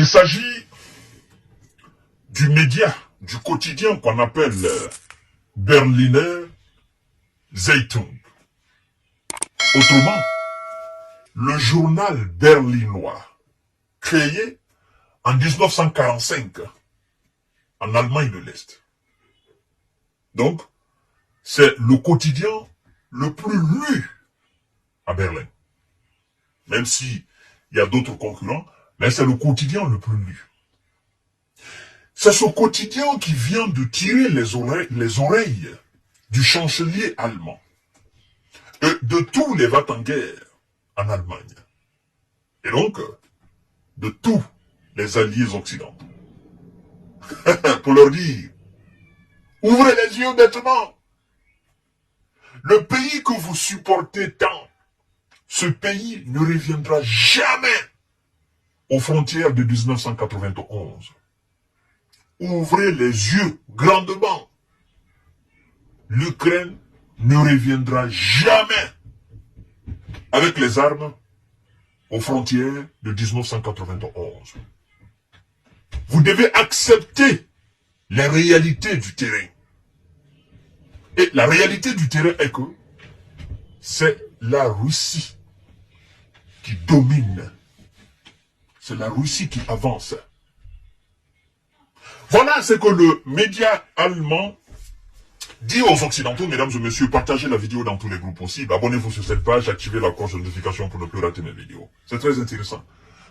Il s'agit du média, du quotidien qu'on appelle Berliner Zeitung. Autrement, le journal berlinois, créé en 1945 en Allemagne de l'Est. Donc, c'est le quotidien le plus lu à Berlin. Même si il y a d'autres concurrents, mais c'est le quotidien le plus lu. C'est ce quotidien qui vient de tirer les oreilles du chancelier allemand et de tous les va-t-en-guerre en Allemagne. Et donc, de tous les alliés occidentaux. Pour leur dire, ouvrez les yeux maintenant. Le pays que vous supportez tant, ce pays ne reviendra jamais aux frontières de 1991. Ouvrez les yeux grandement. L'Ukraine ne reviendra jamais avec les armes aux frontières de 1991. Vous devez accepter les réalités du terrain. Et la réalité du terrain est que c'est la Russie qui domine. C'est la Russie qui avance. Voilà ce que le média allemand dit aux Occidentaux. Mesdames et messieurs, partagez la vidéo dans tous les groupes possibles. Abonnez-vous sur cette page, activez la cloche de notification pour ne plus rater mes vidéos. C'est très intéressant.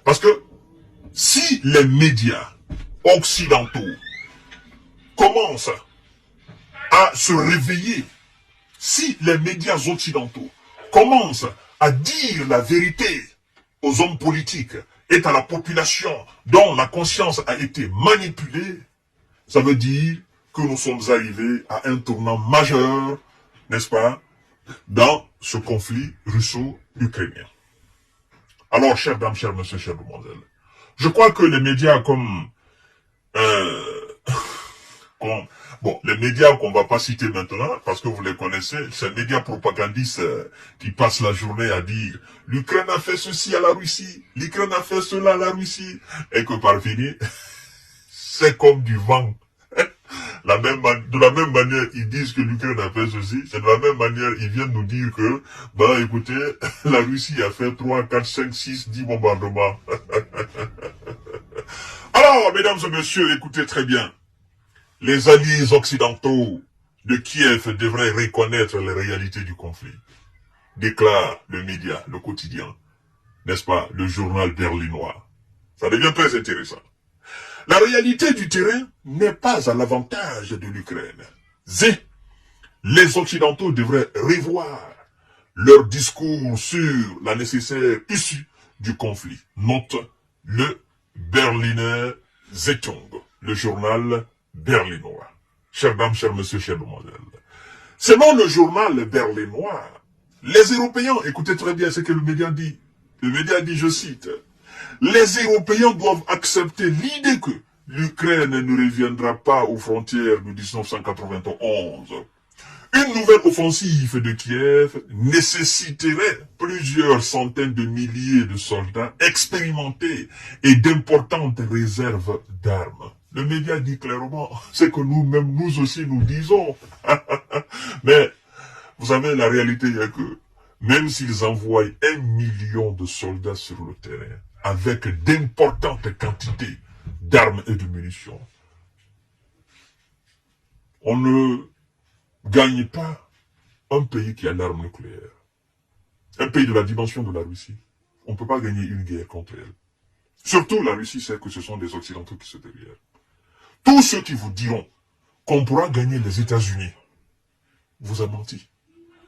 Parce que si les médias occidentaux commencent à se réveiller, si les médias occidentaux commencent à dire la vérité aux hommes politiques et à la population dont la conscience a été manipulée, ça veut dire que nous sommes arrivés à un tournant majeur, n'est-ce pas, dans ce conflit russo-ukrainien. Alors, chères dames, chers messieurs, chères demoiselles, je crois que les médias comme les médias qu'on va pas citer maintenant, parce que vous les connaissez, c'est les médias propagandistes qui passent la journée à dire « l'Ukraine a fait ceci à la Russie, l'Ukraine a fait cela à la Russie », et que par fini, c'est comme du vent. De la même manière, ils disent que l'Ukraine a fait ceci, c'est de la même manière, ils viennent nous dire que, écoutez, la Russie a fait 3, 4, 5, 6, 10 bombardements. Alors, mesdames et messieurs, écoutez très bien. Les alliés occidentaux de Kiev devraient reconnaître les réalités du conflit, déclare le média, le quotidien, n'est-ce pas, le journal berlinois. Ça devient très intéressant. La réalité du terrain n'est pas à l'avantage de l'Ukraine. Les Occidentaux devraient revoir leur discours sur la nécessaire issue du conflit. Note le Berliner Zeitung, le journal berlinois. Chères dames, chers messieurs, chères demoiselles. Selon le journal berlinois, les Européens, écoutez très bien ce que le média dit. Le média dit, je cite, « Les Européens doivent accepter l'idée que l'Ukraine ne reviendra pas aux frontières de 1991. Une nouvelle offensive de Kiev nécessiterait plusieurs centaines de milliers de soldats expérimentés et d'importantes réserves d'armes. » Le média dit clairement, c'est que nous-mêmes, nous aussi, nous disons. Mais, vous savez, la réalité est que, même s'ils envoient 1 million de soldats sur le terrain, avec d'importantes quantités d'armes et de munitions, on ne gagne pas un pays qui a l'arme nucléaire. Un pays de la dimension de la Russie. On ne peut pas gagner une guerre contre elle. Surtout, la Russie sait que ce sont des Occidentaux qui sont derrière. Tous ceux qui vous diront qu'on pourra gagner les États-Unis, vous a menti.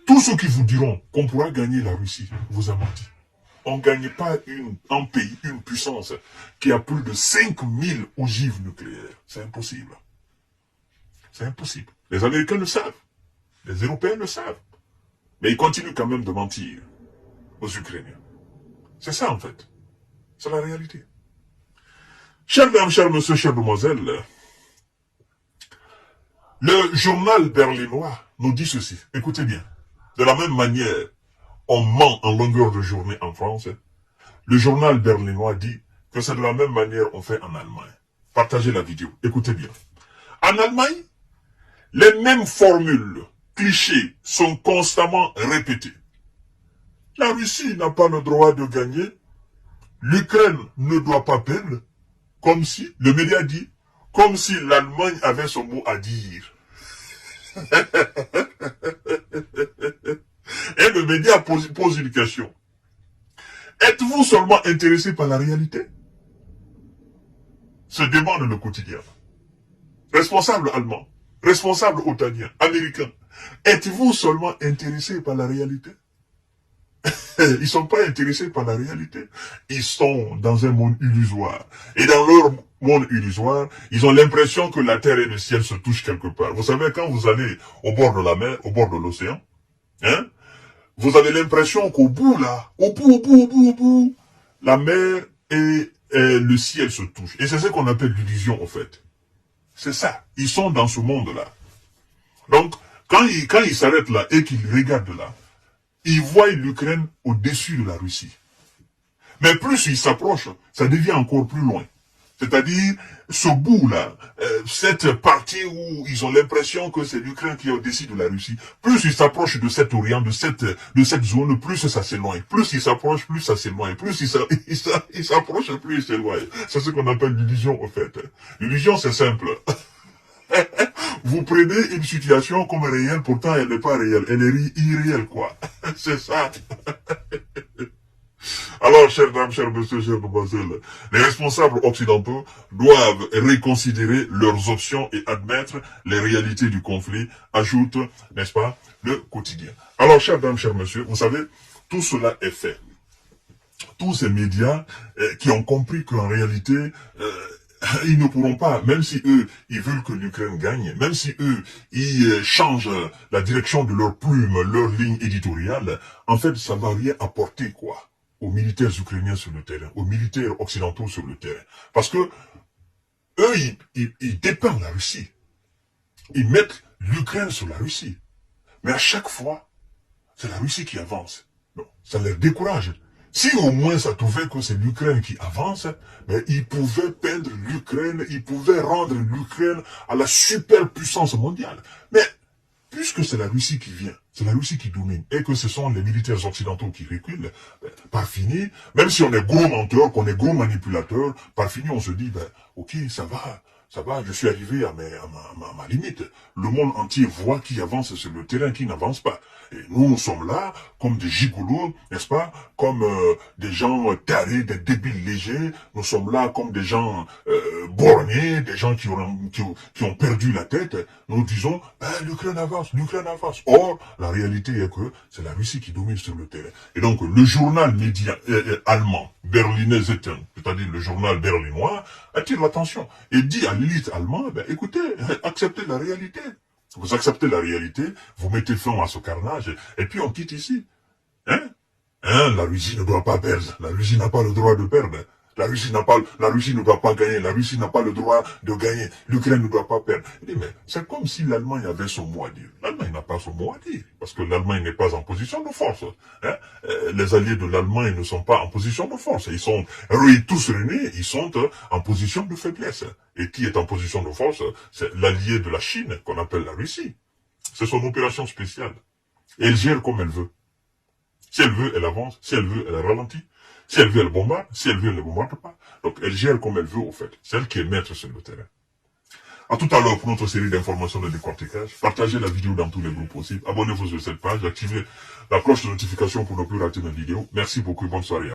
Tous ceux qui vous diront qu'on pourra gagner la Russie, vous a menti. On ne gagne pas un pays, une puissance qui a plus de 5000 ogives nucléaires. C'est impossible. C'est impossible. Les Américains le savent. Les Européens le savent. Mais ils continuent quand même de mentir aux Ukrainiens. C'est ça en fait. C'est la réalité. Chers dames, chers messieurs, chères demoiselles, le journal berlinois nous dit ceci. Écoutez bien. De la même manière, on ment en longueur de journée en France. Le journal berlinois dit que c'est de la même manière qu'on fait en Allemagne. Partagez la vidéo, écoutez bien. En Allemagne, les mêmes formules, clichés, sont constamment répétées. La Russie n'a pas le droit de gagner. L'Ukraine ne doit pas perdre. Comme si, le média dit, comme si l'Allemagne avait son mot à dire. Et le média pose une question. Êtes-vous seulement intéressé par la réalité? Se demande le quotidien. Responsable allemand, responsable otanien, américain, êtes-vous seulement intéressé par la réalité? Ils ne sont pas intéressés par la réalité. Ils sont dans un monde illusoire. Et dans leur monde illusoire, ils ont l'impression que la terre et le ciel se touchent quelque part. Vous savez, quand vous allez au bord de la mer, au bord de l'océan, hein, vous avez l'impression qu'au bout, là, au bout, la mer et le ciel se touchent. Et c'est ce qu'on appelle l'illusion, en fait. C'est ça. Ils sont dans ce monde-là. Donc, quand ils s'arrêtent là et qu'ils regardent là, ils voient l'Ukraine au-dessus de la Russie. Mais plus ils s'approchent, ça devient encore plus loin. C'est-à-dire, ce bout-là, cette partie où ils ont l'impression que c'est l'Ukraine qui est au-dessus de la Russie, plus ils s'approchent de cet orient, de cette zone, plus ça s'éloigne. Plus ils s'approchent, plus ça s'éloigne. Plus ils s'approchent, plus ils s'éloignent. C'est ce qu'on appelle l'illusion, en fait. L'illusion, c'est simple. Vous prenez une situation comme réelle, pourtant elle n'est pas réelle, elle est irréelle, quoi. C'est ça. Alors, chers dames, chers messieurs, chers demoiselles, les responsables occidentaux doivent reconsidérer leurs options et admettre les réalités du conflit, ajoute, n'est-ce pas, le quotidien. Alors, chers dames, chers messieurs, vous savez, tout cela est fait. Tous ces médias qui ont compris qu'en réalité, ils ne pourront pas, même si eux, ils veulent que l'Ukraine gagne, même si eux, ils changent la direction de leur plume, leur ligne éditoriale, en fait, ça va rien apporter, quoi, aux militaires ukrainiens sur le terrain, aux militaires occidentaux sur le terrain. Parce que eux, ils dépendent de la Russie. Ils mettent l'Ukraine sur la Russie. Mais à chaque fois, c'est la Russie qui avance. Non, ça les décourage. Si au moins ça trouvait que c'est l'Ukraine qui avance, mais ils pouvaient peindre l'Ukraine, ils pouvaient rendre l'Ukraine à la superpuissance mondiale. Mais puisque c'est la Russie qui vient, c'est la Russie qui domine, et que ce sont les militaires occidentaux qui reculent, par fini, même si on est gros menteurs, qu'on est gros manipulateurs, par fini on se dit, ok, ça va, je suis arrivé à ma limite. Le monde entier voit qui avance sur le terrain, qui n'avance pas. Et nous sommes là comme des gigolos, n'est-ce pas? Comme des gens tarés, des débiles légers. Nous sommes là comme des gens bornés, des gens qui ont perdu la tête. Nous disons, l'Ukraine avance, l'Ukraine avance. Or, la réalité est que c'est la Russie qui domine sur le terrain. Et donc, le journal média allemand, Berliner Zeitung, c'est-à-dire le journal berlinois, attire l'attention et dit à l'élite allemande, écoutez, acceptez la réalité. Vous acceptez la réalité, vous mettez fin à ce carnage, et puis on quitte ici. La Russie ne doit pas perdre. La Russie n'a pas le droit de perdre. La Russie ne doit pas gagner. La Russie n'a pas le droit de gagner. L'Ukraine ne doit pas perdre. Il dit, mais c'est comme si l'Allemagne avait son mot à dire. L'Allemagne n'a pas son mot à dire. Parce que l'Allemagne n'est pas en position de force. Les alliés de l'Allemagne ne sont pas en position de force. Ils sont tous réunis. Ils sont en position de faiblesse. Et qui est en position de force? C'est l'allié de la Chine, qu'on appelle la Russie. C'est son opération spéciale. Et elle gère comme elle veut. Si elle veut, elle avance. Si elle veut, elle ralentit. Si elle veut, elle bombarde. Si elle veut, elle ne bombarde pas. Donc, elle gère comme elle veut, au fait. C'est elle qui est maître sur le terrain. À tout à l'heure pour notre série d'informations de décortiquage. Partagez la vidéo dans tous les groupes possibles. Abonnez-vous sur cette page. Activez la cloche de notification pour ne plus rater mes vidéos. Merci beaucoup. Bonne soirée.